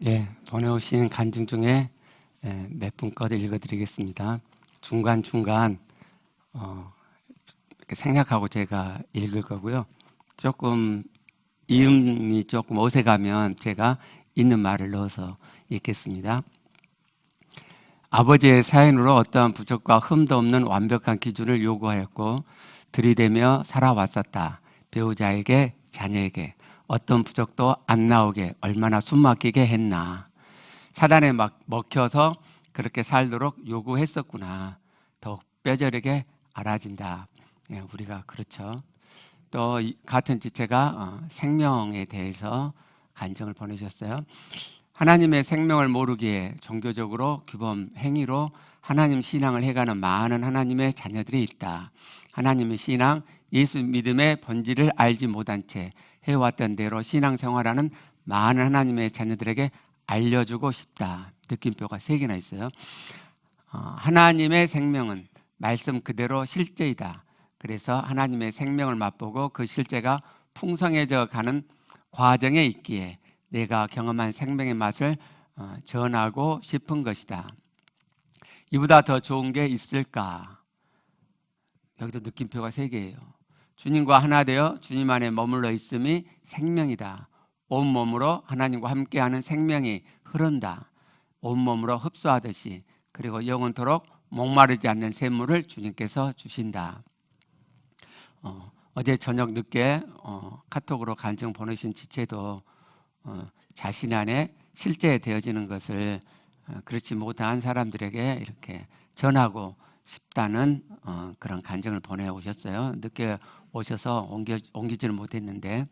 예, 보내오신 간증 중에 몇 분 것 읽어드리겠습니다. 중간중간 이렇게 생략하고 제가 읽을 거고요. 조금 이음이 조금 어색하면 제가 있는 말을 넣어서 읽겠습니다. 아버지의 사연으로 어떠한 부족과 흠도 없는 완벽한 기준을 요구하였고 들이대며 살아왔었다. 배우자에게, 자녀에게 어떤 부족도 안 나오게 얼마나 숨막히게 했나. 사단에 막 먹혀서 그렇게 살도록 요구했었구나. 더욱 뼈저리게 알아진다. 예, 우리가 그렇죠. 또 같은 지체가 생명에 대해서 간증을 보내셨어요. 하나님의 생명을 모르기에 종교적으로 규범 행위로 하나님 신앙을 해가는 많은 하나님의 자녀들이 있다. 하나님의 신앙, 예수 믿음의 본질을 알지 못한 채 해왔던 대로 신앙생활하는 많은 하나님의 자녀들에게 알려주고 싶다. 느낌표가 3개나 있어요. 하나님의 생명은 말씀 그대로 실제이다. 그래서 하나님의 생명을 맛보고 그 실제가 풍성해져 가는 과정에 있기에 내가 경험한 생명의 맛을 전하고 싶은 것이다. 이보다 더 좋은 게 있을까? 여기도 느낌표가 3개예요. 주님과 하나 되어 주님 안에 머물러 있음이 생명이다. 온몸으로 하나님과 함께하는 생명이 흐른다. 온몸으로 흡수하듯이. 그리고 영원토록 목마르지 않는 샘물을 주님께서 주신다. 어제 저녁 늦게 카톡으로 간증 보내신 지체도 자신 안에 실제 되어지는 것을 그렇지 못한 사람들에게 이렇게 전하고 싶다는 그런 간증을 보내오셨어요. 늦게 오셔서 옮기지를 못했는데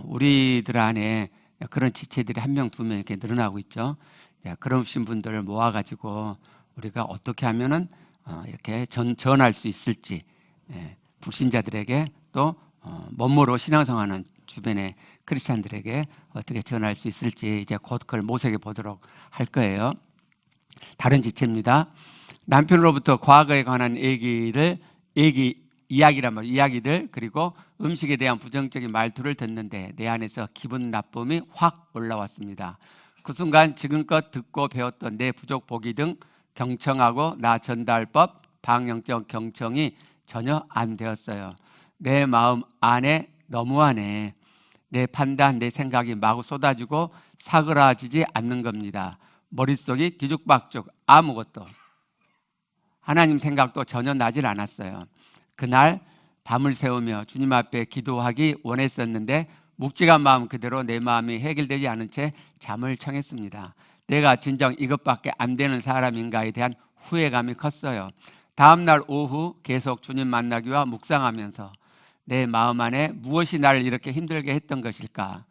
우리들 안에 그런 지체들이 1명, 2명 이렇게 늘어나고 있죠. 그러신 분들을 모아가지고 우리가 어떻게 하면은 이렇게 전할 수 있을지, 불신자들에게 또 멋모로 신앙생활하는 주변의 크리스찬들에게 어떻게 전할 수 있을지 이제 곧 그걸 모색해 보도록 할 거예요. 다른 지체입니다. 남편으로부터 과거에 관한 이야기들 그리고 음식에 대한 부정적인 말투를 듣는데 내 안에서 기분 나쁨이 확 올라왔습니다. 그 순간 지금껏 듣고 배웠던 내 부족 보기 등 경청하고 나 전달법, 방향적 경청이 전혀 안 되었어요. 내 마음 안에 너무하네. 내 판단, 내 생각이 마구 쏟아지고 사그라지지 않는 겁니다. 머릿속이 뒤죽박죽 아무것도. 하나님 생각도 전혀 나질 않았어요. 그날 밤을 새우며 주님 앞에 기도하기 원했었는데 묵직한 마음 그대로 내 마음이 해결되지 않은 채 잠을 청했습니다. 내가 진정 이것밖에 안 되는 사람인가에 대한 후회감이 컸어요. 다음날 오후 계속 주님 만나기와 묵상하면서 내 마음 안에 무엇이 나를 이렇게 힘들게 했던 것일까?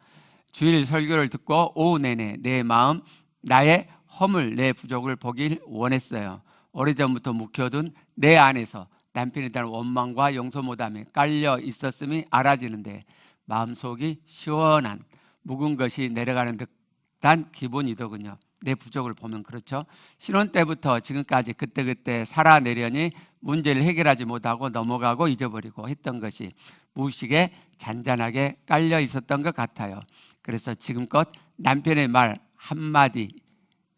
주일 설교를 듣고 오후 내내 내 마음, 나의 허물, 내 부족을 보길 원했어요. 오래전부터 묵혀둔 내 안에서 남편에 대한 원망과 용서 못함에 깔려 있었음이 알아지는데 마음속이 시원한 묵은 것이 내려가는 듯한 기분이더군요. 내 부족을 보면 그렇죠. 신혼 때부터 지금까지 그때그때 살아내려니 문제를 해결하지 못하고 넘어가고 잊어버리고 했던 것이 무의식에 잔잔하게 깔려 있었던 것 같아요. 그래서 지금껏 남편의 말 한마디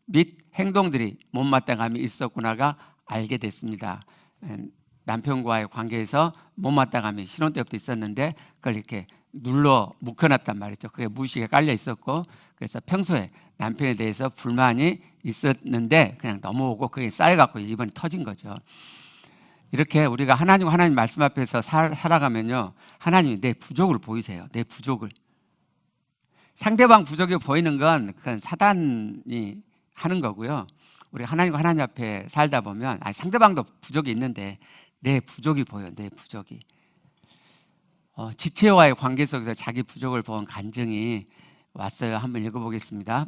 및 행동들이 못마땅함이 있었구나가 알게 됐습니다. 남편과의 관계에서 못마땅함이 신혼 때부터 있었는데 그걸 이렇게 눌러 묵혀놨단 말이죠. 그게 무의식에 깔려 있었고 그래서 평소에 남편에 대해서 불만이 있었는데 그냥 넘어오고 그게 쌓여갖고 이번에 터진 거죠. 이렇게 우리가 하나님 말씀 앞에서 살아가면요, 하나님이 내 부족을 보이세요. 내 부족을. 상대방 부족이 보이는 건 그건 사단이 하는 거고요. 우리 하나님 앞에 살다 보면 상대방도 부족이 있는데 내 부족이 보여요. 내 부족이. 지체와의 관계 속에서 자기 부족을 본 간증이 왔어요. 한번 읽어보겠습니다.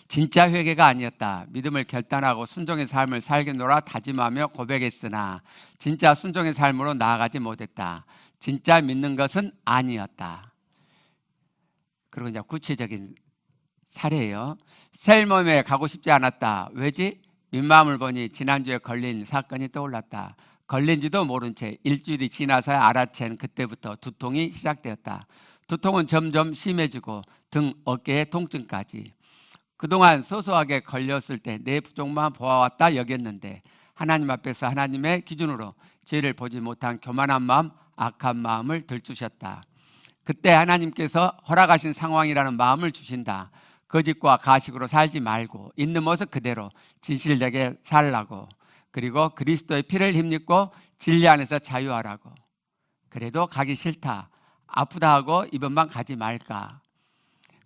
진짜 회개가 아니었다. 믿음을 결단하고 순종의 삶을 살겠노라 다짐하며 고백했으나 진짜 순종의 삶으로 나아가지 못했다. 진짜 믿는 것은 아니었다. 그리고 이제 구체적인 사례예요. 셀몸에 가고 싶지 않았다. 왜지? 민마음을 보니 지난주에 걸린 사건이 떠올랐다. 걸린지도 모른 채 일주일이 지나서야 알아챈 그때부터 두통이 시작되었다. 두통은 점점 심해지고 등 어깨에 통증까지. 그동안 소소하게 걸렸을 때 내 부족만 보아왔다 여겼는데 하나님 앞에서 하나님의 기준으로 죄를 보지 못한 교만한 마음, 악한 마음을 들추셨다. 그때 하나님께서 허락하신 상황이라는 마음을 주신다. 거짓과 가식으로 살지 말고 있는 모습 그대로 진실되게 살라고. 그리고 그리스도의 피를 힘입고 진리 안에서 자유하라고. 그래도 가기 싫다, 아프다 하고 이번만 가지 말까.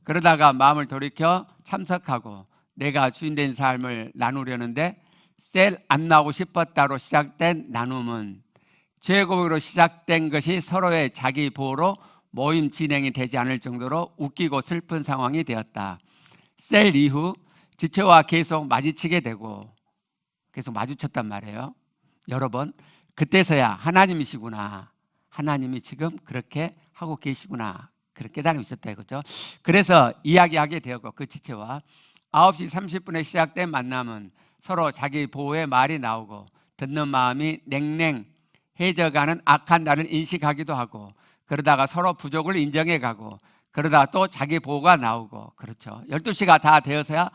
그러다가 마음을 돌이켜 참석하고 내가 주인된 삶을 나누려는데 셀 안 나오고 싶었다로 시작된 나눔은 죄고백으로 시작된 것이 서로의 자기 보호로 모임 진행이 되지 않을 정도로 웃기고 슬픈 상황이 되었다. 셀 이후 지체와 계속 마주치게 되고 계속 마주쳤단 말이에요. 여러 번. 그때서야 하나님이시구나, 하나님이 지금 그렇게 하고 계시구나, 그렇게 깨달음이 있었다 이거죠. 그래서 이야기하게 되었고 그 지체와 9시 30분에 시작된 만남은 서로 자기 보호의 말이 나오고 듣는 마음이 냉랭해져가는 악한 나를 인식하기도 하고 그러다가 서로 부족을 인정해가고 그러다가 또 자기 보호가 나오고 그렇죠. 12시가 다 되어서야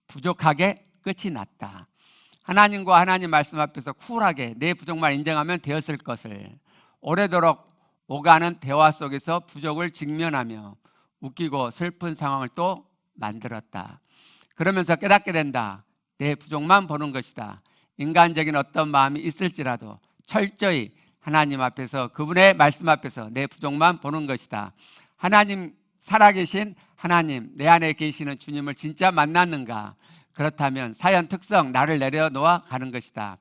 부족하게 끝이 났다. 하나님과 하나님 말씀 앞에서 쿨하게 내 부족만 인정하면 되었을 것을 오래도록 오가는 대화 속에서 부족을 직면하며 웃기고 슬픈 상황을 또 만들었다. 그러면서 깨닫게 된다. 내 부족만 보는 것이다. 인간적인 어떤 마음이 있을지라도 철저히 하나님 앞에서 그분의 말씀 앞에서 내 부족만 보는 것이다. 하나님, 살아계신 하나님, 내 안에 계시는 주님을 진짜 만났는가? 그렇다면 사연 특성 나를 내려놓아 가는 것이다.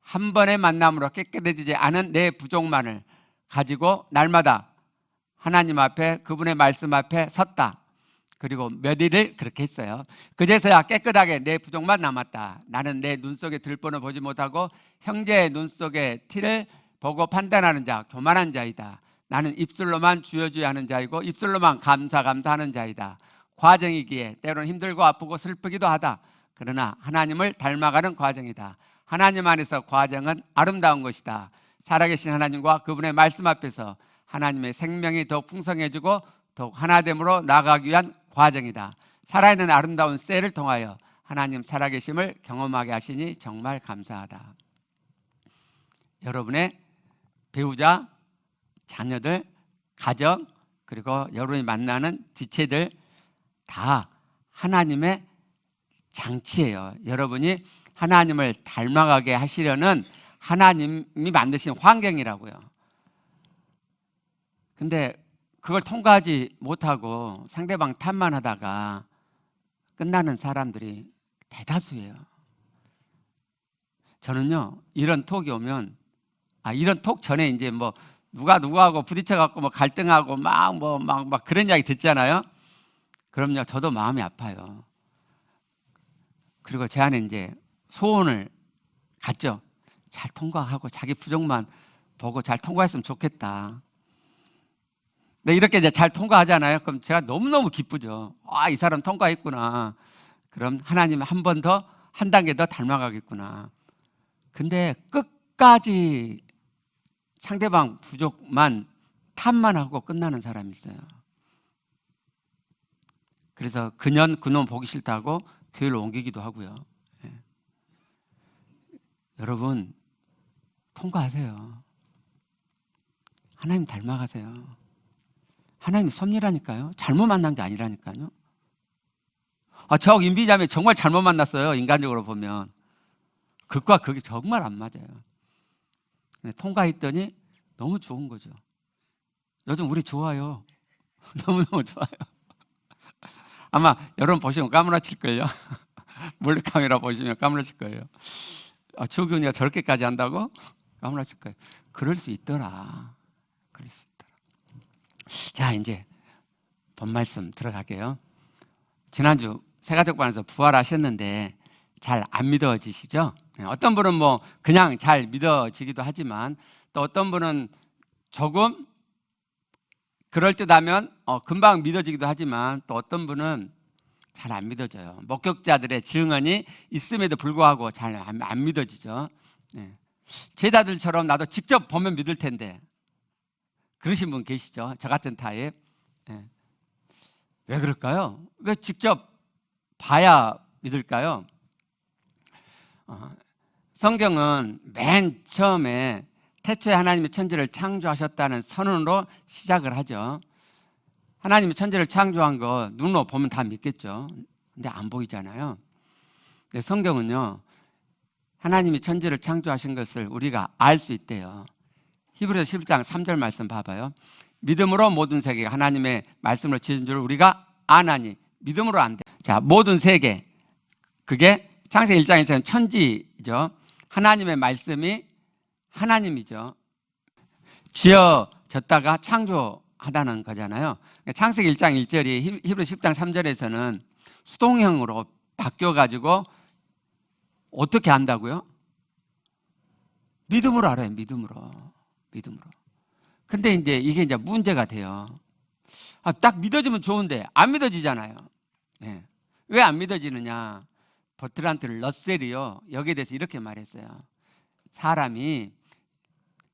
한 번의 만남으로 깨끗해지지 않은 내 부족만을 가지고 날마다 하나님 앞에 그분의 말씀 앞에 섰다. 그리고 몇 일을 그렇게 했어요. 그제서야 깨끗하게 내 부족만 남았다. 나는 내 눈 속에 들보는 보지 못하고 형제의 눈 속에 티를 보고 판단하는 자, 교만한 자이다. 나는 입술로만 주여주여 하는 자이고 입술로만 감사하는 자이다. 과정이기에 때로는 힘들고 아프고 슬프기도 하다. 그러나 하나님을 닮아가는 과정이다. 하나님 안에서 과정은 아름다운 것이다. 살아계신 하나님과 그분의 말씀 앞에서 하나님의 생명이 더욱 풍성해지고 더욱 하나됨으로 나아가기 위한 과정이다. 살아있는 아름다운 셀을 통하여 하나님 살아계심을 경험하게 하시니 정말 감사하다. 여러분의 배우자, 자녀들, 가정, 그리고 여러분이 만나는 지체들 다 하나님의 장치예요. 여러분이 하나님을 닮아가게 하시려는 하나님이 만드신 환경이라고요. 근데 그걸 통과하지 못하고 상대방 탓만 하다가 끝나는 사람들이 대다수예요. 저는요, 이런 톡이 오면, 이런 톡 전에 이제 뭐 누가 누구하고 부딪혀갖고 뭐 갈등하고 막 그런 이야기 듣잖아요. 그럼요, 저도 마음이 아파요. 그리고 제 안에 이제 소원을 갖죠. 잘 통과하고 자기 부족만 보고 잘 통과했으면 좋겠다. 근데 이렇게 이제 잘 통과하잖아요. 그럼 제가 너무너무 기쁘죠. 이 사람 통과했구나. 그럼 하나님 한 번 더, 한 단계 더 닮아가겠구나. 근데 끝까지 상대방 부족만 탓만 하고 끝나는 사람이 있어요. 그래서 그년 그놈 보기 싫다고 교회를 옮기기도 하고요. 여러분, 통과하세요. 하나님 닮아가세요. 하나님 섭리라니까요. 잘못 만난 게 아니라니까요. 저 임비자매 정말 잘못 만났어요. 인간적으로 보면 극과 극이 정말 안 맞아요. 근데 통과했더니 너무 좋은 거죠. 요즘 우리 좋아요. 너무너무 좋아요. 아마 여러분 보시면 까무라칠걸요. 몰래카메라 보시면 까무라칠거예요. 주균이가 저렇게까지 한다고? 까무라칠거예요. 그럴 수 있더라. 그럴 수 있더라. 자, 이제 본 말씀 들어갈게요. 지난주 새가족반에서 부활하셨는데 잘 안 믿어지시죠? 어떤 분은 뭐 그냥 잘 믿어지기도 하지만 또 어떤 분은 조금 그럴듯하면 금방 믿어지기도 하지만 또 어떤 분은 잘 안 믿어져요. 목격자들의 증언이 있음에도 불구하고 잘 안 믿어지죠. 제자들처럼 나도 직접 보면 믿을 텐데 그러신 분 계시죠? 저 같은 타입. 예. 왜 그럴까요? 왜 직접 봐야 믿을까요? 성경은 맨 처음에 태초에 하나님이 천지를 창조하셨다는 선언으로 시작을 하죠. 하나님이 천지를 창조한 거 눈으로 보면 다 믿겠죠. 근데 안 보이잖아요. 근데 성경은요, 하나님이 천지를 창조하신 것을 우리가 알 수 있대요. 히브리서 11장 3절 말씀 봐봐요. 믿음으로 모든 세계가 하나님의 말씀으로 지은 줄 우리가 아나니. 믿음으로 안 돼. 자, 모든 세계, 그게 창세기 1장에서는 천지죠. 하나님의 말씀이 하나님이죠. 지어졌다가 창조하다는 거잖아요. 창세기 1장 1절이 히브리서 10장 3절에서는 수동형으로 바뀌어가지고 어떻게 안다고요? 믿음으로 알아요. 믿음으로. 근데 이게 이제 문제가 돼요. 딱 믿어지면 좋은데 안 믿어지잖아요. 네. 왜 안 믿어지느냐? 버트란트 러셀이요, 여기에 대해서 이렇게 말했어요. 사람이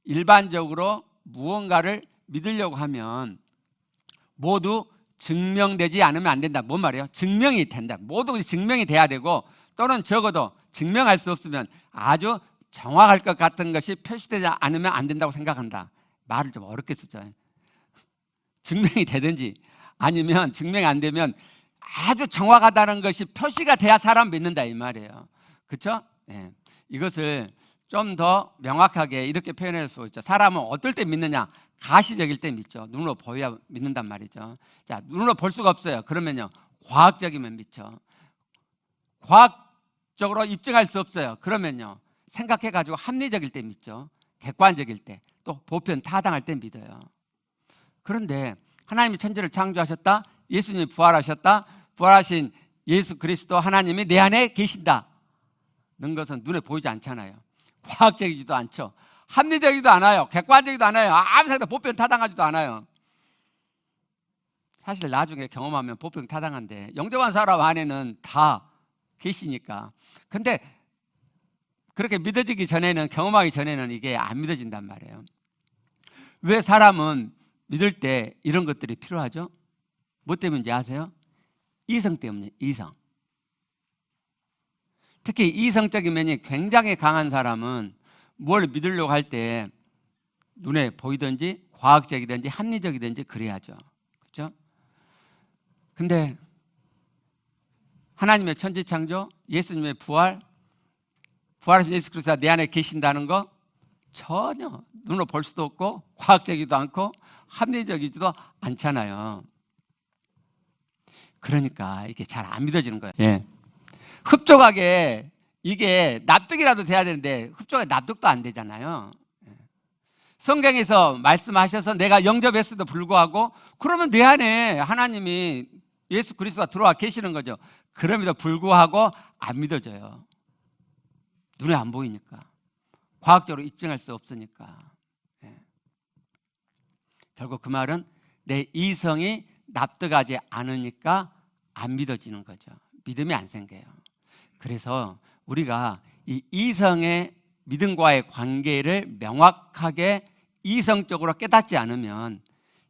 일반적으로 무언가를 믿으려고 하면 모두 증명되지 않으면 안 된다. 뭔 말이에요? 증명이 된다. 모두 증명이 돼야 되고, 또는 적어도 증명할 수 없으면 아주 정확할 것 같은 것이 표시되지 않으면 안 된다고 생각한다. 말을 좀 어렵게 쓰죠. 증명이 되든지 아니면 증명이 안 되면 아주 정확하다는 것이 표시가 돼야 사람 믿는다 이 말이에요. 그렇죠? 네. 이것을 좀 더 명확하게 이렇게 표현할 수 있죠. 사람은 어떨 때 믿느냐? 가시적일 때 믿죠. 눈으로 보여야 믿는단 말이죠. 자, 눈으로 볼 수가 없어요. 그러면요, 과학적이면 믿죠. 과학적으로 입증할 수 없어요. 그러면요, 생각해가지고 합리적일 때 믿죠. 객관적일 때, 또 보편 타당할 때 믿어요. 그런데 하나님이 천지를 창조하셨다, 예수님이 부활하셨다, 부활하신 예수 그리스도 하나님이 내 안에 계신다는 것은 눈에 보이지 않잖아요. 과학적이지도 않죠. 합리적이지도 않아요. 객관적이지도 않아요. 아무 생각 보편 타당하지도 않아요. 사실 나중에 경험하면 보편 타당한데 영접한 사람 안에는 다 계시니까. 근데 그렇게 믿어지기 전에는, 경험하기 전에는 이게 안 믿어진단 말이에요. 왜 사람은 믿을 때 이런 것들이 필요하죠? 뭐 때문인지 아세요? 이성 때문이에요. 이성. 특히 이성적인 면이 굉장히 강한 사람은 뭘 믿으려고 할 때 눈에 보이든지 과학적이든지 합리적이든지 그래야죠. 그렇죠? 근데 하나님의 천지창조, 예수님의 부활하신 예수 그리스도가 내 안에 계신다는 거 전혀 눈으로 볼 수도 없고 과학적이지도 않고 합리적이지도 않잖아요. 그러니까 이게 잘 안 믿어지는 거예요. 예. 흡족하게 이게 납득이라도 돼야 되는데 흡족하게 납득도 안 되잖아요. 성경에서 말씀하셔서 내가 영접했어도 불구하고, 그러면 내 안에 하나님이 예수 그리스도가 들어와 계시는 거죠. 그럼에도 불구하고 안 믿어져요. 눈에 안 보이니까, 과학적으로 입증할 수 없으니까. 결국 그 말은 내 이성이 납득하지 않으니까 안 믿어지는 거죠. 믿음이 안 생겨요. 그래서 우리가 이 이성의 믿음과의 관계를 명확하게 이성적으로 깨닫지 않으면,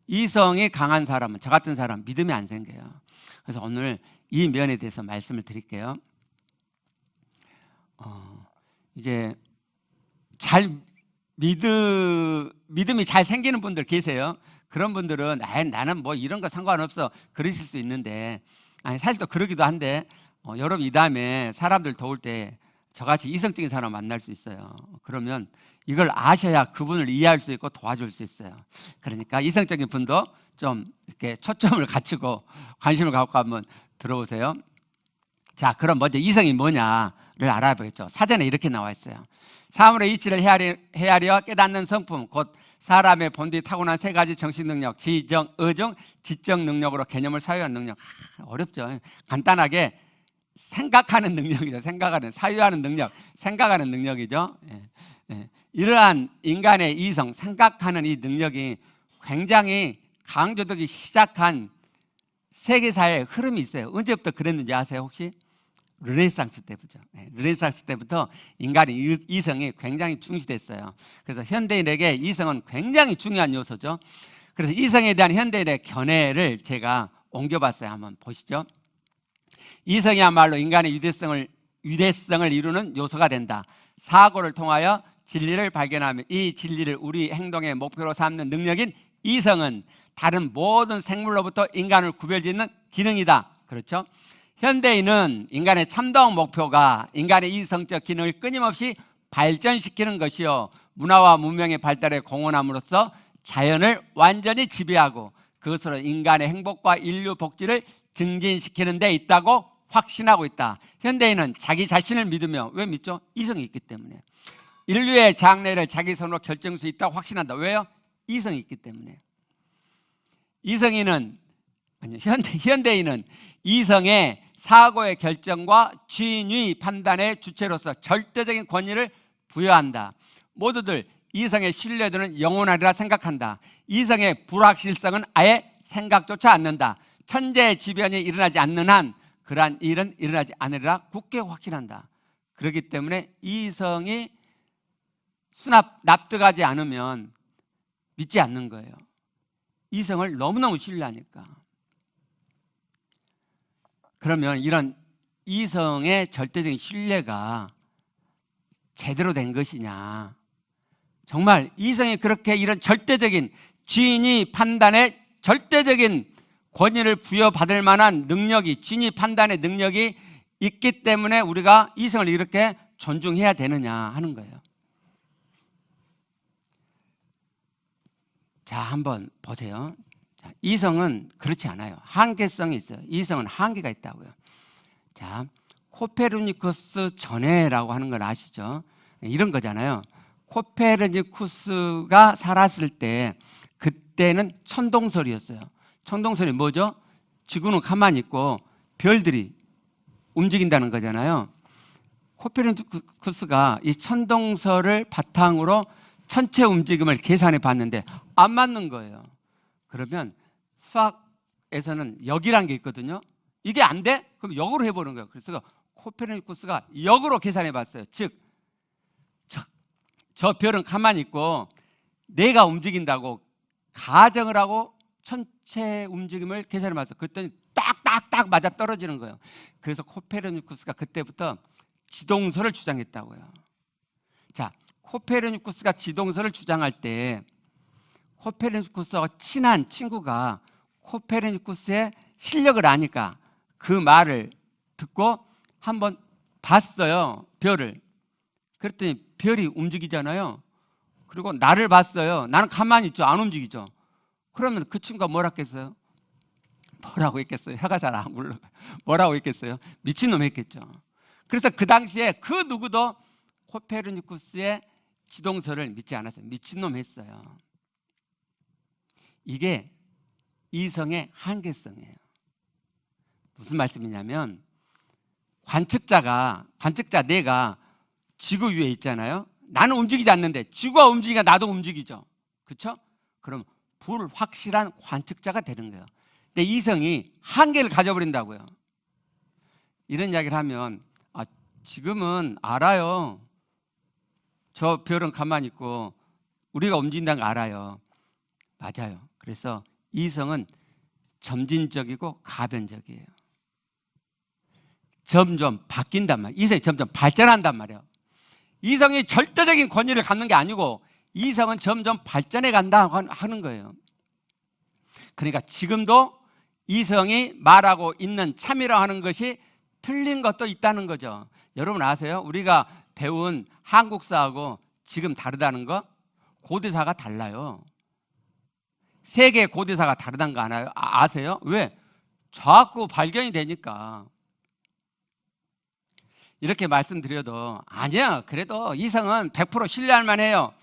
이성이 강한 사람은, 저 같은 사람 믿음이 안 생겨요. 그래서 오늘 이 면에 대해서 말씀을 드릴게요. 이제 믿음이 잘 생기는 분들 계세요. 그런 분들은 나는 뭐 이런 거 상관없어 그러실 수 있는데, 사실 또 그러기도 한데, 여러분 이 다음에 사람들 도울 때 저같이 이성적인 사람 만날 수 있어요. 그러면 이걸 아셔야 그분을 이해할 수 있고 도와줄 수 있어요. 그러니까 이성적인 분도 좀 이렇게 초점을 갖추고 관심을 갖고 한번 들어보세요. 자, 그럼 먼저 이성이 뭐냐를 알아보겠죠. 사전에 이렇게 나와 있어요. 사물의 이치를 헤아려 깨닫는 성품, 곧 사람의 본디 타고난 세 가지 정신 능력, 지정, 의정, 지적 능력으로 개념을 사유한 능력. 어렵죠. 간단하게 생각하는 능력이죠. 사유하는 능력, 생각하는 능력이죠. 이러한 인간의 이성, 생각하는 이 능력이 굉장히 강조되기 시작한 세계사의 흐름이 있어요. 언제부터 그랬는지 아세요, 혹시? 르네상스 때부터. 르네상스 때부터 인간의 이성이 굉장히 중시됐어요. 그래서 현대인에게 이성은 굉장히 중요한 요소죠. 그래서 이성에 대한 현대인의 견해를 제가 옮겨봤어요. 한번 보시죠. 이성이야말로 인간의 유대성을 이루는 요소가 된다. 사고를 통하여 진리를 발견하며 이 진리를 우리 행동의 목표로 삼는 능력인 이성은 다른 모든 생물로부터 인간을 구별짓는 기능이다. 그렇죠? 현대인은 인간의 참다운 목표가 인간의 이성적 기능을 끊임없이 발전시키는 것이요, 문화와 문명의 발달에 공헌함으로써 자연을 완전히 지배하고 그것으로 인간의 행복과 인류 복지를 증진시키는 데 있다고 확신하고 있다. 현대인은 자기 자신을 믿으며, 왜 믿죠? 이성이 있기 때문에. 인류의 장래를 자기 손으로 결정할 수 있다고 확신한다. 왜요? 이성이 있기 때문에. 현대인은 이성의 사고의 결정과 진위 판단의 주체로서 절대적인 권위를 부여한다. 모두들 이성의 신뢰도는 영원하리라 생각한다. 이성의 불확실성은 아예 생각조차 않는다. 천재지변이 일어나지 않는 한 그러한 일은 일어나지 않으리라 굳게 확신한다. 그렇기 때문에 이성이 납득하지 않으면 믿지 않는 거예요. 이성을 너무너무 신뢰하니까. 그러면 이런 이성의 절대적인 신뢰가 제대로 된 것이냐, 정말 이성이 그렇게 이런 절대적인 진위 판단에 절대적인 권위를 부여받을 만한 능력이, 진위 판단의 능력이 있기 때문에 우리가 이성을 이렇게 존중해야 되느냐 하는 거예요. 자, 한번 보세요. 자, 이성은 그렇지 않아요. 한계성이 있어요. 이성은 한계가 있다고요. 자, 코페르니쿠스 전해라고 하는 걸 아시죠? 이런 거잖아요. 코페르니쿠스가 살았을 때 그때는 천동설이었어요. 천동설이 뭐죠? 지구는 가만히 있고 별들이 움직인다는 거잖아요. 코페르니쿠스가 이 천동설을 바탕으로 천체 움직임을 계산해 봤는데 안 맞는 거예요. 그러면 수학에서는 역이란 게 있거든요. 이게 안 돼? 그럼 역으로 해보는 거예요. 그래서 코페르니쿠스가 역으로 계산해 봤어요. 즉, 저 별은 가만히 있고 내가 움직인다고 가정을 하고 천체 움직임을 계산해 봤어요. 그랬더니 딱딱딱 맞아 떨어지는 거예요. 그래서 코페르니쿠스가 그때부터 지동설을 주장했다고요. 자, 코페르니쿠스가 지동설을 주장할 때 코페르니쿠스와 친한 친구가 코페르니쿠스의 실력을 아니까 그 말을 듣고 한번 봤어요, 별을. 그랬더니 별이 움직이잖아요. 그리고 나를 봤어요. 나는 가만히 있죠. 안 움직이죠. 그러면 그 친구가 뭐라 했겠어요? 뭐라고 했겠어요? 혀가 잘 안 굴러가요. 뭐라고 했겠어요? 미친놈 했겠죠. 그래서 그 당시에 그 누구도 코페르니쿠스의 지동설을 믿지 않았어요. 미친놈 했어요. 이게 이성의 한계성이에요. 무슨 말씀이냐면 관측자 내가 지구 위에 있잖아요. 나는 움직이지 않는데 지구가 움직이니까 나도 움직이죠. 그렇죠? 그럼 불확실한 관측자가 되는 거예요. 근데 이성이 한계를 가져버린다고요. 이런 이야기를 하면 지금은 알아요. 저 별은 가만히 있고 우리가 움직인다는 거 알아요. 맞아요. 그래서 이성은 점진적이고 가변적이에요. 점점 바뀐단 말이에요. 이성이 점점 발전한단 말이에요. 이성이 절대적인 권위를 갖는 게 아니고 이성은 점점 발전해 간다 하는 거예요. 그러니까 지금도 이성이 말하고 있는 참이라고 하는 것이 틀린 것도 있다는 거죠. 여러분 아세요? 우리가 배운 한국사하고 지금 다르다는 거? 고대사가 달라요. 세계 고대사가 다르다는 거 아세요? 왜? 자꾸 발견이 되니까. 이렇게 말씀드려도 아니야, 그래도 이성은 100% 신뢰할 만해요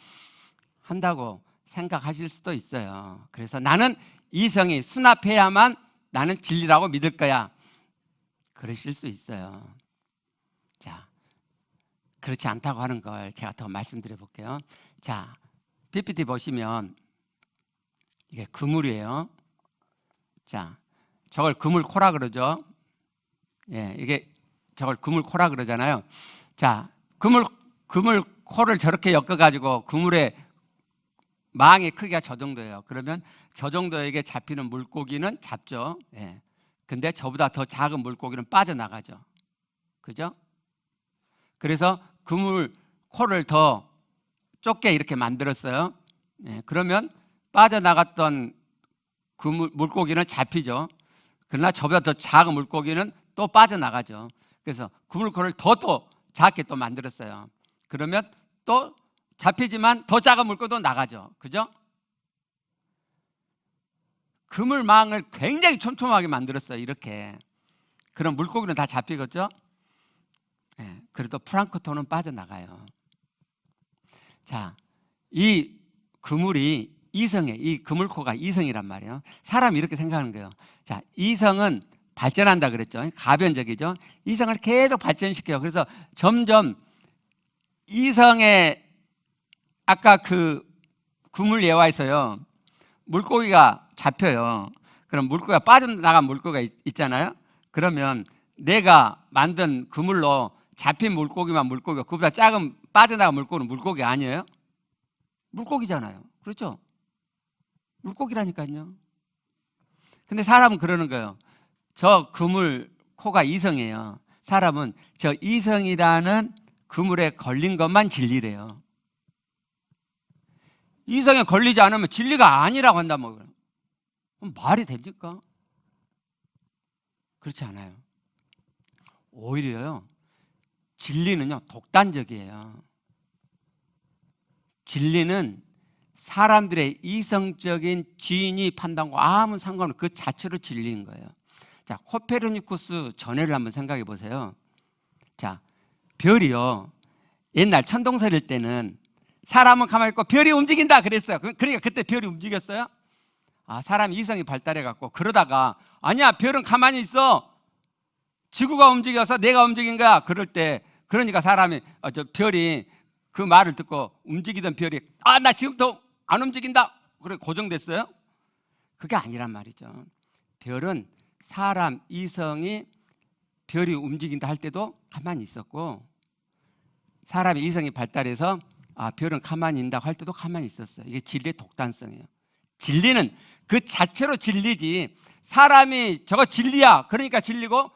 한다고 생각하실 수도 있어요. 그래서 나는 이성이 수납해야만 나는 진리라고 믿을 거야, 그러실 수 있어요. 자, 그렇지 않다고 하는 걸 제가 더 말씀드려 볼게요. 자, PPT 보시면 이게 그물이에요. 자, 저걸 그물코라 그러죠. 예, 이게 저걸 그물코라 그러잖아요. 자, 그물코를 저렇게 엮어가지고 그물에 망의 크기가 저 정도예요. 그러면 저 정도에게 잡히는 물고기는 잡죠. 예. 근데 저보다 더 작은 물고기는 빠져나가죠. 그죠? 그래서 그물 코를 더 좁게 이렇게 만들었어요. 예. 그러면 빠져나갔던 그 물고기는 잡히죠. 그러나 저보다 더 작은 물고기는 또 빠져나가죠. 그래서 그물코를 더 작게 또 만들었어요. 그러면 또 잡히지만 더 작은 물고기도 나가죠. 그죠? 그물망을 굉장히 촘촘하게 만들었어요. 이렇게. 그럼 물고기는 다 잡히겠죠? 네, 그래도 플랑크톤은 빠져나가요. 자, 이 그물이 이성에, 이 그물코가 이성이란 말이에요. 사람이 이렇게 생각하는 거예요. 자, 이성은 발전한다 그랬죠. 가변적이죠. 이성을 계속 발전시켜요. 그래서 점점 이성의 아까 그 그물 예화에서요. 물고기가 잡혀요. 그럼 물고기가 빠져나간 물고기가 있잖아요. 그러면 내가 만든 그물로 잡힌 물고기만 물고기가 그보다 작은 빠져나간 물고기는 물고기가 아니에요? 물고기잖아요. 그렇죠? 물고기라니까요. 근데 사람은 그러는 거예요. 저 그물 코가 이성이에요. 사람은 저 이성이라는 그물에 걸린 것만 진리래요. 이성에 걸리지 않으면 진리가 아니라고 한다면 말이 됩니까? 그렇지 않아요. 오히려요. 진리는요 독단적이에요. 진리는 사람들의 이성적인 진위 판단과 아무 상관없는 그 자체로 진리인 거예요. 자, 코페르니쿠스 전해를 한번 생각해 보세요. 자, 별이요. 옛날 천동설일 때는 사람은 가만히 있고 별이 움직인다 그랬어요. 그러니까 그때 별이 움직였어요? 아, 사람이 이성이 발달해 갖고 그러다가 아니야, 별은 가만히 있어. 지구가 움직여서 내가 움직인 거야. 그럴 때 그러니까 사람이 별이 그 말을 듣고 움직이던 별이 나 지금부터 안 움직인다. 그래 고정됐어요? 그게 아니란 말이죠. 별은 사람 이성이 별이 움직인다 할 때도 가만히 있었고 사람의 이성이 발달해서 별은 가만히 있다고 할 때도 가만히 있었어요. 이게 진리의 독단성이에요. 진리는 그 자체로 진리지 사람이 저거 진리야 그러니까 진리고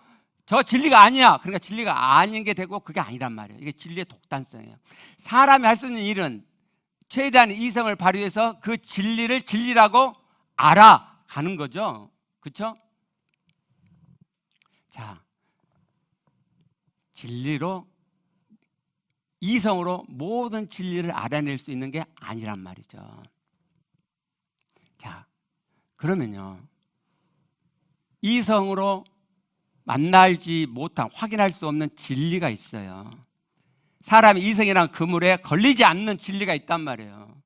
저 진리가 아니야 그러니까 진리가 아닌 게 되고 그게 아니란 말이에요. 이게 진리의 독단성이에요. 사람이 할 수 있는 일은 최대한 이성을 발휘해서 그 진리를 진리라고 알아가는 거죠. 그렇죠? 자, 진리로 이성으로 모든 진리를 알아낼 수 있는 게 아니란 말이죠. 자, 그러면요. 이성으로 만나지 못한, 확인할 수 없는 진리가 있어요. 사람이 이성이란 그물에 걸리지 않는 진리가 있단 말이에요.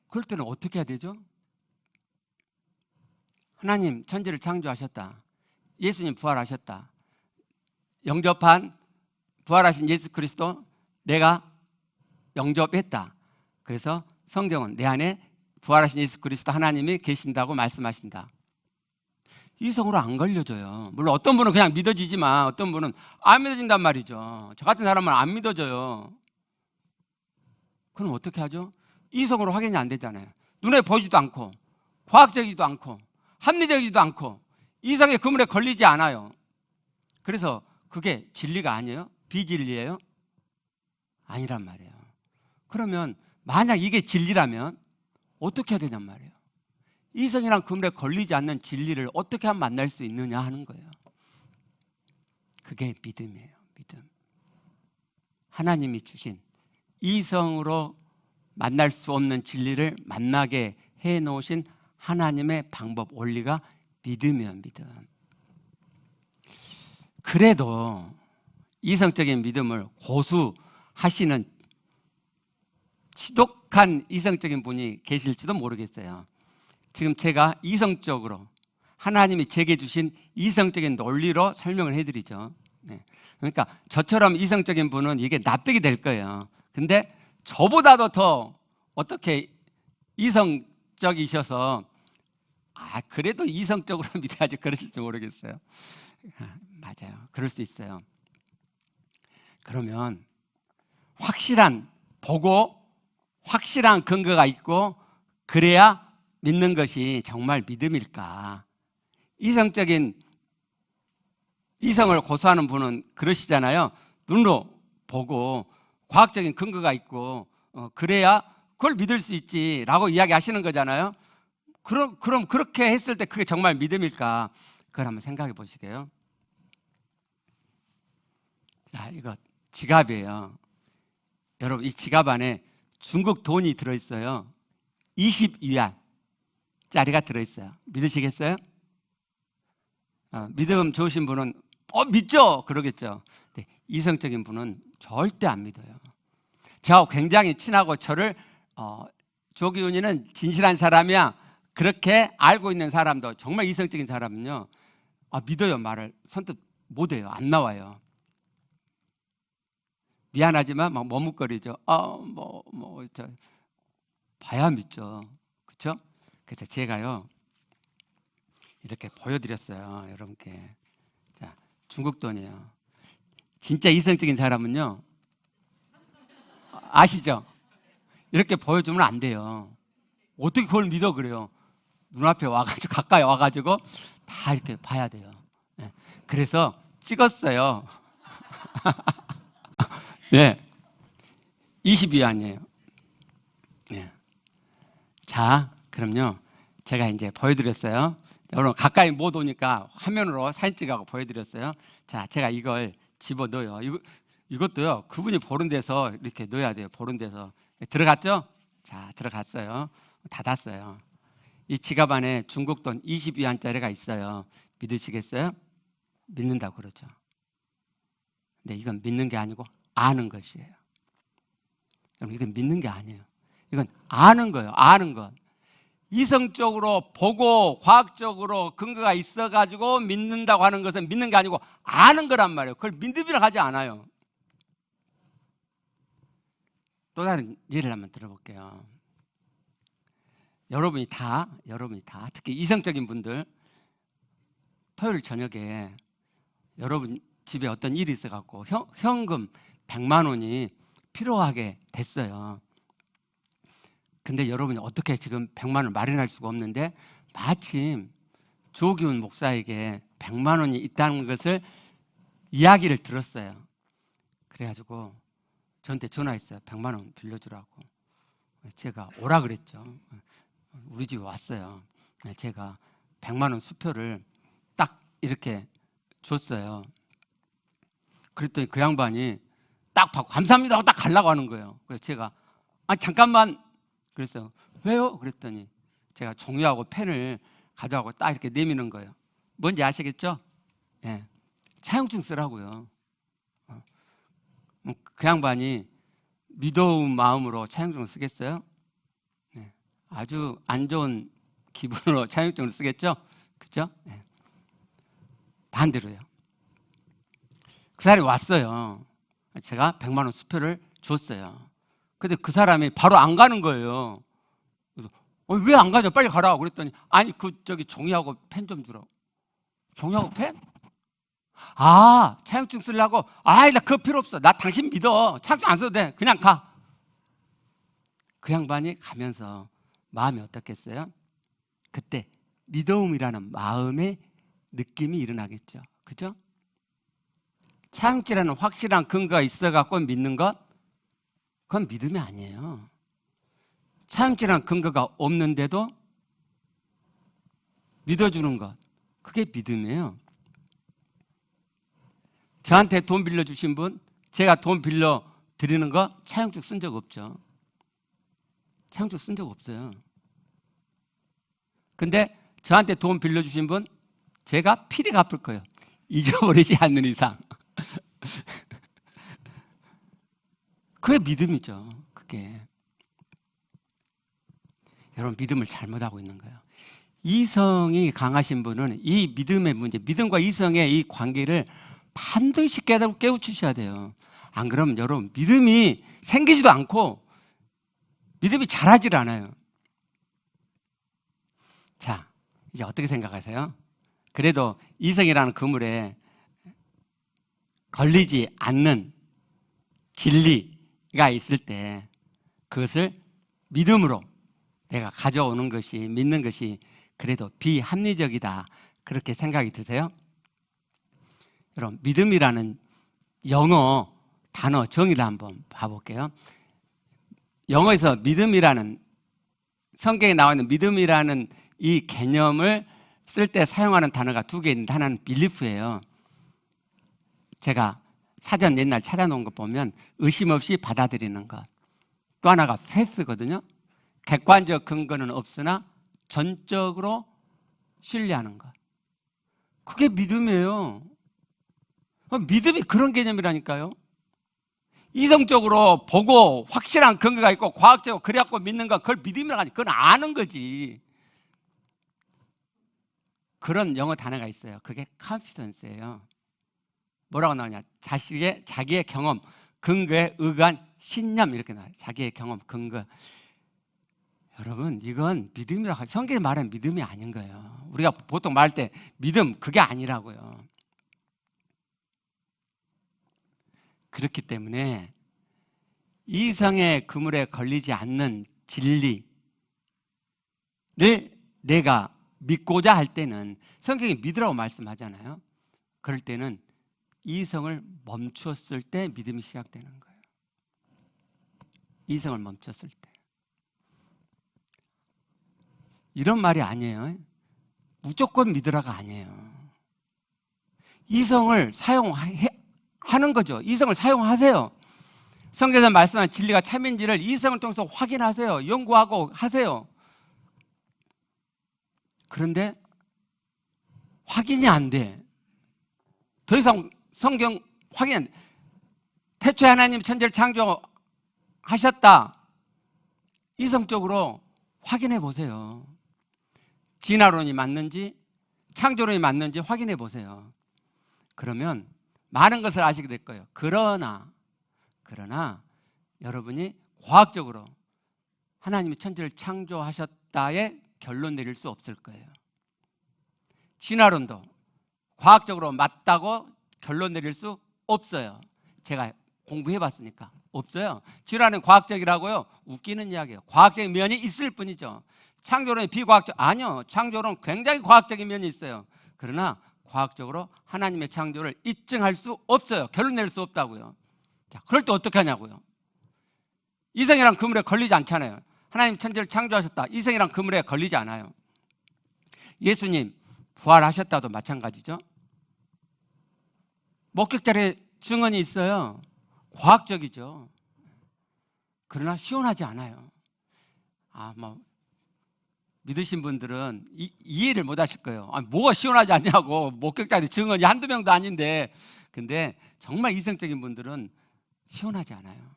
그럴 때는 어떻게 해야 되죠? 하나님 천지를 창조하셨다. 예수님 부활하셨다. 영접한 부활하신 예수 그리스도 내가 영접했다. 그래서 성경은 내 안에 부활하신 예수 그리스도 하나님이 계신다고 말씀하신다. 이성으로 안 걸려져요. 물론 어떤 분은 그냥 믿어지지만 어떤 분은 안 믿어진단 말이죠. 저 같은 사람은 안 믿어져요. 그럼 어떻게 하죠? 이성으로 확인이 안 되잖아요. 눈에 보이지도 않고 과학적이지도 않고 합리적이지도 않고 이성의 그물에 걸리지 않아요. 그래서 그게 진리가 아니에요? 비진리예요? 아니란 말이에요. 그러면 만약 이게 진리라면 어떻게 해야 되냔 말이에요. 이성이란 그물에 걸리지 않는 진리를 어떻게 하면 만날 수 있느냐 하는 거예요. 그게 믿음이에요. 믿음. 하나님이 주신 이성으로 만날 수 없는 진리를 만나게 해놓으신 하나님의 방법, 원리가 믿음이에요. 믿음. 그래도 이성적인 믿음을 고수하시는 지독한 이성적인 분이 계실지도 모르겠어요. 지금 제가 이성적으로 하나님이 제게 주신 이성적인 논리로 설명을 해드리죠. 네. 그러니까 저처럼 이성적인 분은 이게 납득이 될 거예요. 근데 저보다도 더 어떻게 이성적이셔서 그래도 이성적으로 믿어야지 그러실지 모르겠어요. 맞아요. 그럴 수 있어요. 그러면 보고 확실한 근거가 있고 그래야 믿는 것이 정말 믿음일까? 이성을 고수하는 분은 그러시잖아요. 눈으로 보고 과학적인 근거가 있고 그래야 그걸 믿을 수 있지라고 이야기하시는 거잖아요. 그럼 그렇게 했을 때 그게 정말 믿음일까? 그걸 한번 생각해 보시게요. 자, 이거 지갑이에요. 여러분, 이 지갑 안에 중국 돈이 들어있어요. 20위안짜리가 들어있어요. 믿으시겠어요? 믿음 좋으신 분은 믿죠? 그러겠죠. 근데 이성적인 분은 절대 안 믿어요. 저하고 굉장히 친하고 저를 조기훈이는 진실한 사람이야 그렇게 알고 있는 사람도, 정말 이성적인 사람은요, 믿어요 말을 선뜻 못해요. 안 나와요. 미안하지만 막 머뭇거리죠. 봐야 믿죠. 그렇죠? 그래서 제가요 이렇게 보여드렸어요, 여러분께. 자, 중국 돈이에요. 진짜 이성적인 사람은요, 아시죠? 이렇게 보여주면 안 돼요. 어떻게 그걸 믿어 그래요? 눈앞에 와가지고, 가까이 와가지고 다 이렇게 봐야 돼요. 네. 그래서 찍었어요. 네, 20위안이에요. 네. 자, 그럼요, 제가 이제 보여드렸어요. 여러분 가까이 못 오니까 화면으로 사진 찍어서 보여드렸어요. 자, 제가 이걸 집어 넣어요. 이것도요, 그분이 보는 데서 이렇게 넣어야 돼요. 보는 데서. 들어갔죠? 자, 들어갔어요. 닫았어요. 이 지갑 안에 중국 돈 20위안짜리가 있어요. 믿으시겠어요? 믿는다고 그러죠. 근데 이건 믿는 게 아니고 아는 것이에요. 여러분, 이건 믿는 게 아니에요. 이건 아는 거예요. 아는 것. 이성적으로 보고 과학적으로 근거가 있어가지고 믿는다고 하는 것은 믿는 게 아니고 아는 거란 말이에요. 그걸 믿음이라고 하지 않아요. 또 다른 예를 한번 들어볼게요. 여러분이 다 특히 이성적인 분들, 토요일 저녁에 여러분 집에 어떤 일이 있어갖고 현금 100만 원이 필요하게 됐어요. 근데 여러분이 어떻게 지금 100만 원을 마련할 수가 없는데 마침 조기훈 목사에게 100만 원이 있다는 것을 이야기를 들었어요. 그래가지고 저한테 전화했어요. 100만 원 빌려주라고. 제가 오라 그랬죠. 우리 집에 왔어요. 제가 100만 원 수표를 딱 이렇게 줬어요. 그랬더니 그 양반이 딱 받고 감사합니다 하고 딱 가려고 하는 거예요. 그래서 제가 잠깐만, 그랬어요. 왜요? 그랬더니 제가 종이하고 펜을 가져가고 딱 이렇게 내미는 거예요. 뭔지 아시겠죠? 네. 차용증 쓰라고요. 그 양반이 믿어온 마음으로 차용증을 쓰겠어요? 네. 아주 안 좋은 기분으로 차용증을 쓰겠죠? 그죠? 네. 반대로요. 그 사람이 왔어요. 제가 100만 원 수표를 줬어요. 근데 그 사람이 바로 안 가는 거예요. 그래서 왜 안 가죠? 빨리 가라. 그랬더니 아니 저기 종이하고 펜 좀 주라고. 종이하고 펜? 차용증 쓰려고? 나 그거 필요 없어. 나 당신 믿어. 차용증 안 써도 돼. 그냥 가. 그 양반이 가면서 마음이 어떻겠어요? 그때 믿음이라는 마음의 느낌이 일어나겠죠. 그죠? 차용증이라는 확실한 근거가 있어갖고 믿는 것, 그건 믿음이 아니에요. 차용증이라는 근거가 없는데도 믿어주는 것, 그게 믿음이에요. 저한테 돈 빌려주신 분, 제가 돈 빌려드리는 거 차용증 쓴 적 없죠. 차용증 쓴 적 없어요. 근데 저한테 돈 빌려주신 분, 제가 필히 갚을 거예요. 잊어버리지 않는 이상. 그게 믿음이죠. 그게. 여러분, 믿음을 잘못하고 있는 거예요. 이성이 강하신 분은 이 믿음의 문제, 믿음과 이성의 이 관계를 반드시 깨우치셔야 돼요. 안 그러면 여러분 믿음이 생기지도 않고 믿음이 자라질 않아요. 자, 이제 어떻게 생각하세요? 그래도 이성이라는 그물에 걸리지 않는 진리가 있을 때 그것을 믿음으로 내가 가져오는 것이, 믿는 것이 그래도 비합리적이다, 그렇게 생각이 드세요? 여러분, 믿음이라는 영어 단어 정의를 한번 봐볼게요. 영어에서 믿음이라는, 성경에 나와 있는 믿음이라는 이 개념을 쓸 때 사용하는 단어가 두 개 있는데, 하나는 belief예요. 제가 사전 옛날 찾아놓은 거 보면 의심 없이 받아들이는 것. 또 하나가 faith거든요. 객관적 근거는 없으나 전적으로 신뢰하는 것. 그게 믿음이에요. 믿음이 그런 개념이라니까요. 이성적으로 보고 확실한 근거가 있고 과학적으로 그래갖고 믿는 거, 그걸 믿음이라고 하지. 그건 아는 거지. 그런 영어 단어가 있어요. 그게 confidence예요. 뭐라고 나오냐? 자기의 경험, 근거에 의한 신념, 이렇게 나와요. 자기의 경험, 근거. 여러분, 이건 믿음이라고 하죠. 성경에 말하는 믿음이 아닌 거예요. 우리가 보통 말할 때 믿음, 그게 아니라고요. 그렇기 때문에 이성의 그물에 걸리지 않는 진리를 내가 믿고자 할 때는, 성경이 믿으라고 말씀하잖아요. 그럴 때는 이성을 멈췄을 때 믿음이 시작되는 거예요. 이성을 멈췄을 때. 이런 말이 아니에요. 무조건 믿으라가 아니에요. 이성을 사용하는 거죠. 이성을 사용하세요. 성경에서 말씀하는 진리가 참인지를 이성을 통해서 확인하세요. 연구하고 하세요. 그런데 확인이 안 돼. 더 이상 성경 확인 안 돼. 태초에 하나님 천지를 창조하셨다. 이성적으로 확인해 보세요. 진화론이 맞는지 창조론이 맞는지 확인해 보세요. 그러면 많은 것을 아시게 될 거예요. 그러나 여러분이 과학적으로 하나님이 천지를 창조하셨다에 결론 내릴 수 없을 거예요. 진화론도 과학적으로 맞다고 결론 내릴 수 없어요. 제가 공부해 봤으니까. 없어요. 진화는 과학적이라고요? 웃기는 이야기예요. 과학적인 면이 있을 뿐이죠. 창조론이 비과학적, 아니요. 창조론 굉장히 과학적인 면이 있어요. 그러나 과학적으로 하나님의 창조를 입증할 수 없어요. 결론 낼 수 없다고요. 자, 그럴 때 어떻게 하냐고요? 이성이랑 그물에 걸리지 않잖아요. 하나님 천지를 창조하셨다. 이성이랑 그물에 걸리지 않아요. 예수님 부활하셨다도 마찬가지죠. 목격자의 증언이 있어요. 과학적이죠. 그러나 시원하지 않아요. 믿으신 분들은 이해를 못 하실 거예요. 뭐가 시원하지 않냐고. 목격자의 증언이 한두 명도 아닌데. 근데 정말 이성적인 분들은 시원하지 않아요.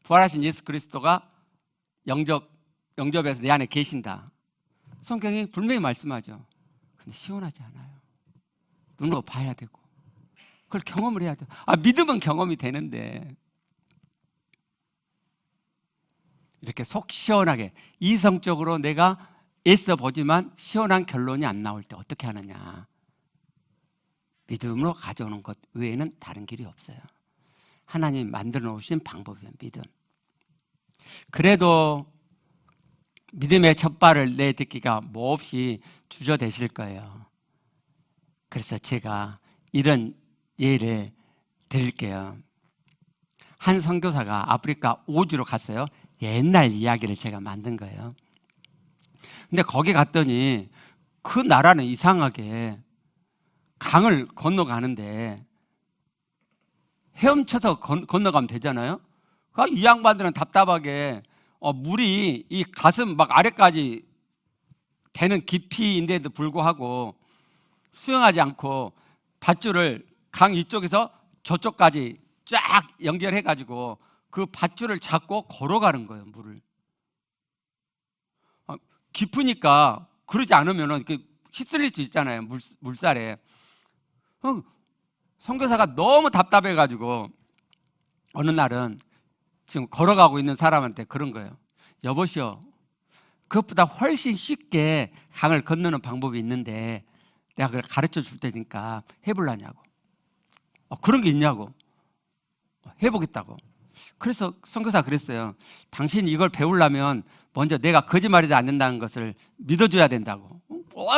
부활하신 예수 그리스도가 영접에서 내 안에 계신다. 성경이 분명히 말씀하죠. 근데 시원하지 않아요. 눈으로 봐야 되고 그걸 경험을 해야 돼요. 믿음은 경험이 되는데 이렇게 속 시원하게 이성적으로 내가 애써 보지만 시원한 결론이 안 나올 때 어떻게 하느냐. 믿음으로 가져오는 것 외에는 다른 길이 없어요. 하나님이 만들어 놓으신 방법이에요. 믿음. 그래도 믿음의 첫 발을 내딛기가 몹시 주저되실 거예요. 그래서 제가 이런 예를 드릴게요. 한 선교사가 아프리카 오주로 갔어요. 옛날 이야기를 제가 만든 거예요. 근데 거기 갔더니 그 나라는 이상하게 강을 건너가는데 헤엄쳐서 건너가면 되잖아요. 이 양반들은 답답하게 물이 이 가슴 막 아래까지 되는 깊이인데도 불구하고 수영하지 않고 밧줄을 강 이쪽에서 저쪽까지 쫙 연결해가지고 그 밧줄을 잡고 걸어가는 거예요. 물을. 깊으니까 그러지 않으면 휩쓸릴 수 있잖아요. 물살에. 선교사가 너무 답답해가지고 어느 날은 지금 걸어가고 있는 사람한테 그런 거예요. 여보시오, 그것보다 훨씬 쉽게 강을 건너는 방법이 있는데 내가 그걸 가르쳐 줄 테니까 해보려냐고. 그런 게 있냐고. 해보겠다고. 그래서 선교사가 그랬어요. 당신이 이걸 배우려면 먼저 내가 거짓말이지 않는다는 것을 믿어줘야 된다고.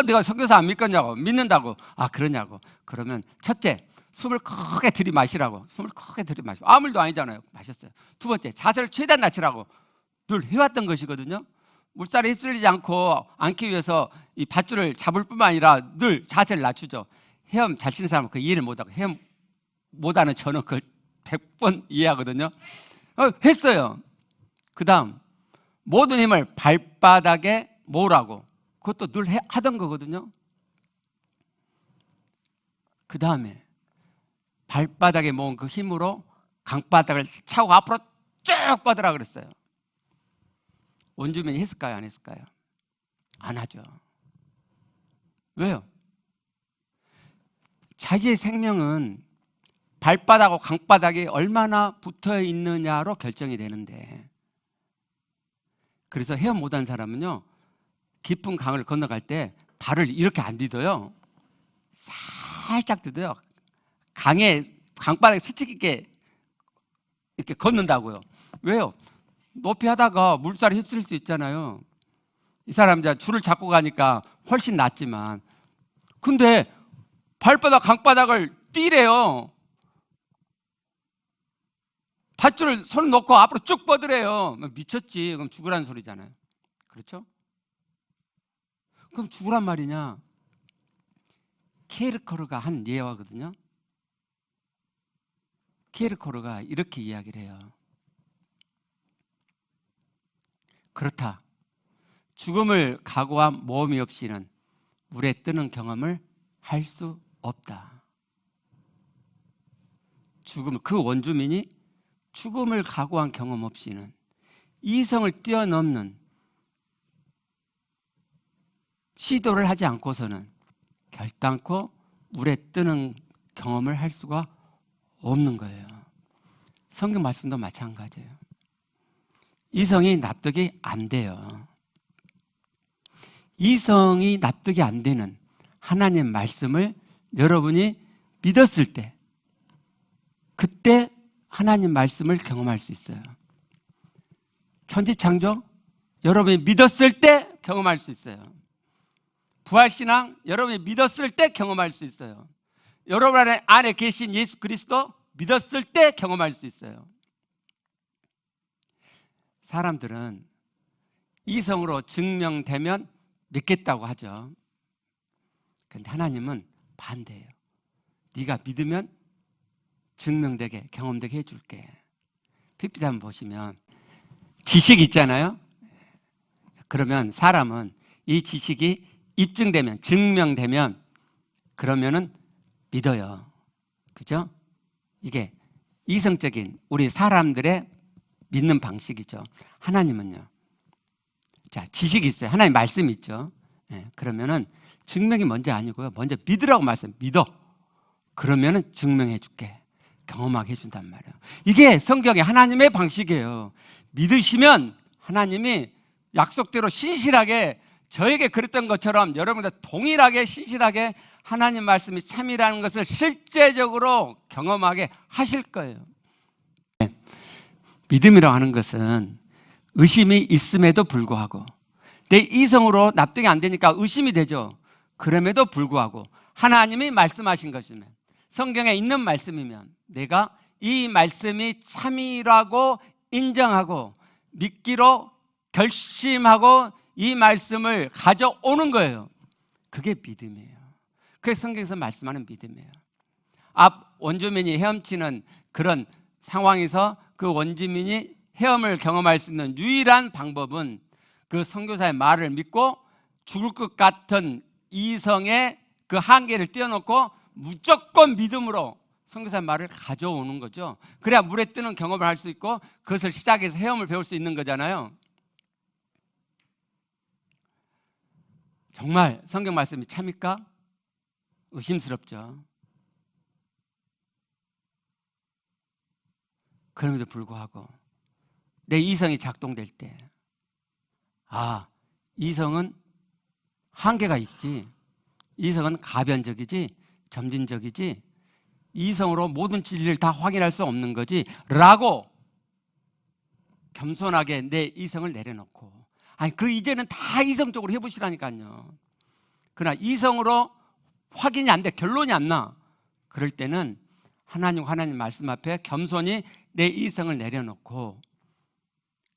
내가 선교사 안 믿겠냐고. 믿는다고. 아, 그러냐고. 그러면 첫째, 숨을 크게 들이마시라고. 숨을 크게 들이마시고. 아무 일도 아니잖아요. 마셨어요. 두 번째, 자세를 최대한 낮추라고. 늘 해왔던 것이거든요. 물살에 휩쓸리지 않기 위해서 이 밧줄을 잡을 뿐만 아니라 늘 자세를 낮추죠. 헤엄 잘 치는 사람은 그 이해를 못하고, 헤엄 못하는 저는 그걸 100번 이해하거든요. 했어요. 그 다음 모든 힘을 발바닥에 모으라고. 그것도 늘 하던 거거든요. 그 다음에 발바닥에 모은 그 힘으로 강바닥을 차고 앞으로 쭉 뻗으라 그랬어요. 원주민이 했을까요? 안 했을까요? 안 하죠. 왜요? 자기의 생명은 발바닥하고 강바닥이 얼마나 붙어 있느냐로 결정이 되는데, 그래서 헤엄 못한 사람은요, 깊은 강을 건너갈 때 발을 이렇게 안 디뎌요. 살짝 디뎌요. 강바닥에 스치게 이렇게 걷는다고요. 왜요? 높이 하다가 물살에 휩쓸릴 수 있잖아요. 이 사람 이제 줄을 잡고 가니까 훨씬 낫지만, 근데 발바닥 강바닥을 뛰래요. 밧줄을 손 놓고 앞으로 쭉 뻗으래요. 미쳤지. 그럼 죽으라는 소리잖아요. 그렇죠? 그럼 죽으란 말이냐? 케르케르가 한 예화거든요. 케르케르가 이렇게 이야기를 해요. 그렇다. 죽음을 각오한 모험이 없이는 물에 뜨는 경험을 할 수 없다. 그 원주민이 죽음을 각오한 경험 없이는, 이성을 뛰어넘는 시도를 하지 않고서는 결단코 물에 뜨는 경험을 할 수가 없는 거예요. 성경 말씀도 마찬가지예요. 이성이 납득이 안 돼요. 이성이 납득이 안 되는 하나님 말씀을 여러분이 믿었을 때, 그때 하나님 말씀을 경험할 수 있어요. 천지창조 여러분이 믿었을 때 경험할 수 있어요. 부활신앙 여러분이 믿었을 때 경험할 수 있어요. 여러분 안에 계신 예수 그리스도 믿었을 때 경험할 수 있어요. 사람들은 이성으로 증명되면 믿겠다고 하죠. 그런데 하나님은 반대예요. 네가 믿으면 증명되게, 경험되게 해줄게. PPT 한번 보시면 지식이 있잖아요. 그러면 사람은 이 지식이 입증되면, 증명되면, 그러면은 믿어요. 그죠? 이게 이성적인 우리 사람들의 믿는 방식이죠. 하나님은요, 자, 지식이 있어요. 하나님 말씀이 있죠. 그러면은 증명이 먼저 아니고요, 먼저 믿으라고 말씀. 믿어. 그러면은 증명해 줄게, 경험하게 해준단 말이에요. 이게 성경의 하나님의 방식이에요. 믿으시면 하나님이 약속대로 신실하게, 저에게 그랬던 것처럼 여러분들 동일하게 신실하게 하나님 말씀이 참이라는 것을 실제적으로 경험하게 하실 거예요. 믿음이라고 하는 것은 의심이 있음에도 불구하고, 내 이성으로 납득이 안 되니까 의심이 되죠. 그럼에도 불구하고 하나님이 말씀하신 것이면, 성경에 있는 말씀이면 내가 이 말씀이 참이라고 인정하고 믿기로 결심하고 이 말씀을 가져오는 거예요. 그게 믿음이에요. 그게 성경에서 말씀하는 믿음이에요. 앞 원주민이 헤엄치는 그런 상황에서 그 원주민이 헤엄을 경험할 수 있는 유일한 방법은 그 선교사의 말을 믿고 죽을 것 같은 이성의 그 한계를 뛰어넘고 무조건 믿음으로 선교사의 말을 가져오는 거죠. 그래야 물에 뜨는 경험을 할 수 있고 그것을 시작해서 헤엄을 배울 수 있는 거잖아요. 정말 성경 말씀이 참일까? 의심스럽죠. 그럼에도 불구하고 내 이성이 작동될 때, 아, 이성은 한계가 있지, 이성은 가변적이지 점진적이지, 이성으로 모든 진리를 다 확인할 수 없는 거지 라고 겸손하게 내 이성을 내려놓고, 아니 그 이제는 다 이성적으로 해보시라니까요. 그러나 이성으로 확인이 안 돼, 결론이 안 나, 그럴 때는 하나님 말씀 앞에 겸손히 내 이성을 내려놓고,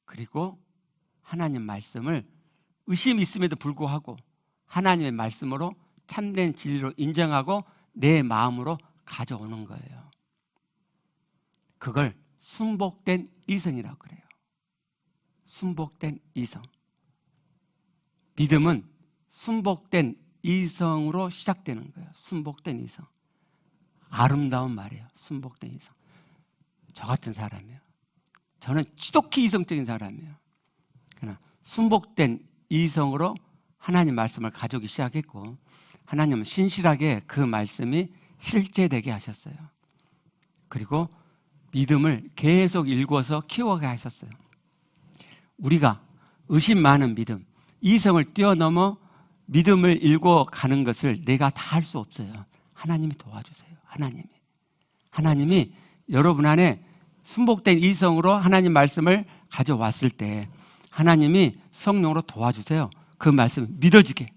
그리고 하나님 말씀을 의심이 있음에도 불구하고 하나님의 말씀으로 참된 진리로 인정하고 내 마음으로 가져오는 거예요. 그걸 순복된 이성이라고 그래요. 순복된 이성. 믿음은 순복된 이성으로 시작되는 거예요. 순복된 이성. 아름다운 말이에요. 순복된 이성. 저 같은 사람이에요. 저는 지독히 이성적인 사람이에요. 그러나 순복된 이성으로 하나님 말씀을 가져오기 시작했고, 하나님은 신실하게 그 말씀이 실제되게 하셨어요. 그리고 믿음을 계속 일궈서 키워가게 하셨어요. 우리가 의심 많은 믿음, 이성을 뛰어넘어 믿음을 일궈가는 것을 내가 다 할 수 없어요. 하나님이 도와주세요. 하나님이 여러분 안에 순복된 이성으로 하나님 말씀을 가져왔을 때 하나님이 성령으로 도와주세요. 그 말씀 믿어지게.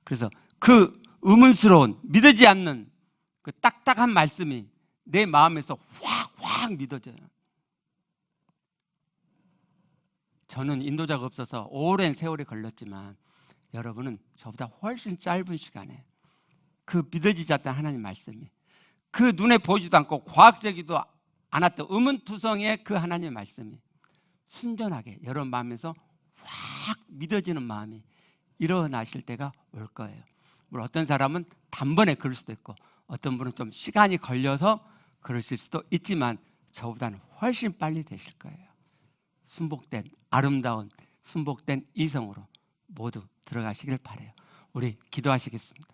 그래서 그 의문스러운, 믿어지지 않는 그 딱딱한 말씀이 내 마음에서 확 믿어져요. 저는 인도자가 없어서 오랜 세월이 걸렸지만 여러분은 저보다 훨씬 짧은 시간에 그 믿어지지 않던 하나님 말씀이, 그 눈에 보이지도 않고 과학적이지도 않았던 의문투성의 그 하나님의 말씀이 순전하게 여러분 마음에서 확 믿어지는 마음이 일어나실 때가 올 거예요. 물론 어떤 사람은 단번에 그럴 수도 있고 어떤 분은 좀 시간이 걸려서 그러실 수도 있지만 저보다는 훨씬 빨리 되실 거예요. 순복된, 아름다운 순복된 이성으로 모두 들어가시길 바라요. 우리 기도하시겠습니다.